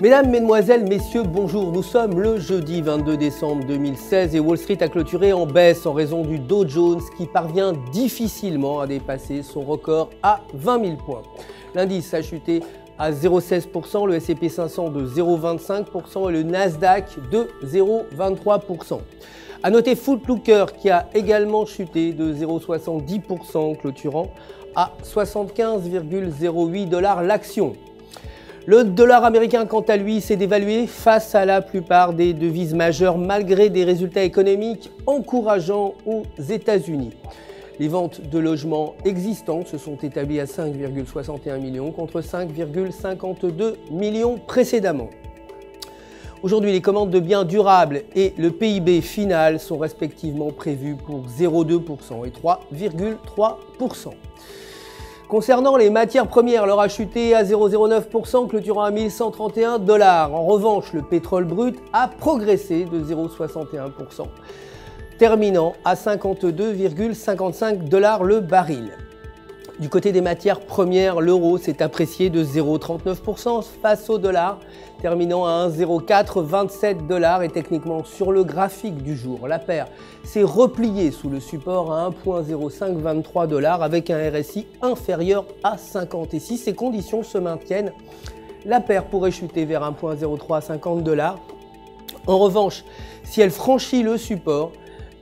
Mesdames, Mesdemoiselles, Messieurs, bonjour. Nous sommes le jeudi 22 décembre 2016 et Wall Street a clôturé en baisse en raison du Dow Jones qui parvient difficilement à dépasser son record à 20 000 points. L'indice a chuté à 0,16%, le S&P 500 de 0,25% et le Nasdaq de 0,23%. A noter Foot Locker qui a également chuté de 0,70%, clôturant à 75,08 $ l'action. Le dollar américain, quant à lui, s'est dévalué face à la plupart des devises majeures malgré des résultats économiques encourageants aux États-Unis. Les ventes de logements existants se sont établies à 5,61 millions contre 5,52 millions précédemment. Aujourd'hui, les commandes de biens durables et le PIB final sont respectivement prévus pour 0,2% et 3,3%. Concernant les matières premières, l'or a chuté à 0,09%, clôturant à 1 131 $. En revanche, le pétrole brut a progressé de 0,61%, terminant à 52,55 $ le baril. Du côté des matières premières, l'euro s'est apprécié de 0,39% face au dollar, terminant à 1,0427 $ et techniquement sur le graphique du jour. La paire s'est repliée sous le support à 1,0523 $ avec un RSI inférieur à 50. Et si ces conditions se maintiennent, la paire pourrait chuter vers 1,0350 $. En revanche, si elle franchit le support,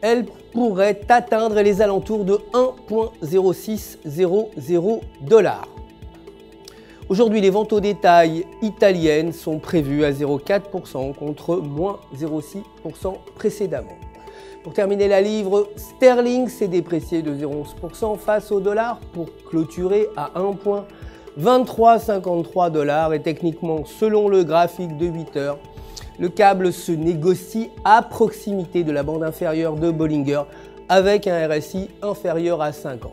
elle pourrait atteindre les alentours de 1,0600 $. Aujourd'hui, les ventes au détail italiennes sont prévues à 0,4% contre moins 0,6% précédemment. Pour terminer, la livre sterling s'est dépréciée de 0,11% face au dollar pour clôturer à 1,2353 $ et techniquement, selon le graphique de 8 heures, le câble se négocie à proximité de la bande inférieure de Bollinger avec un RSI inférieur à 50.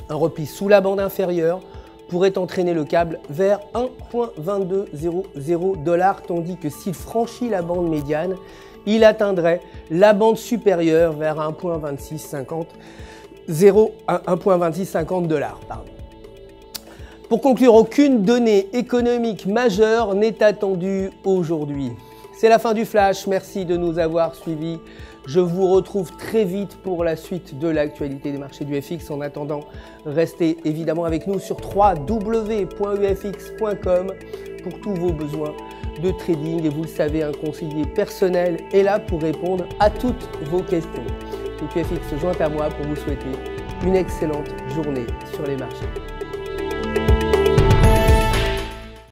Un repli sous la bande inférieure pourrait entraîner le câble vers 1,2200 $, tandis que s'il franchit la bande médiane, il atteindrait la bande supérieure vers 1,2650 $. Pour conclure, aucune donnée économique majeure n'est attendue aujourd'hui. C'est la fin du flash, merci de nous avoir suivis. Je vous retrouve très vite pour la suite de l'actualité des marchés du FX. En attendant, restez évidemment avec nous sur www.ufx.com pour tous vos besoins de trading. Et vous le savez, un conseiller personnel est là pour répondre à toutes vos questions. Donc UFX se joint à moi pour vous souhaiter une excellente journée sur les marchés.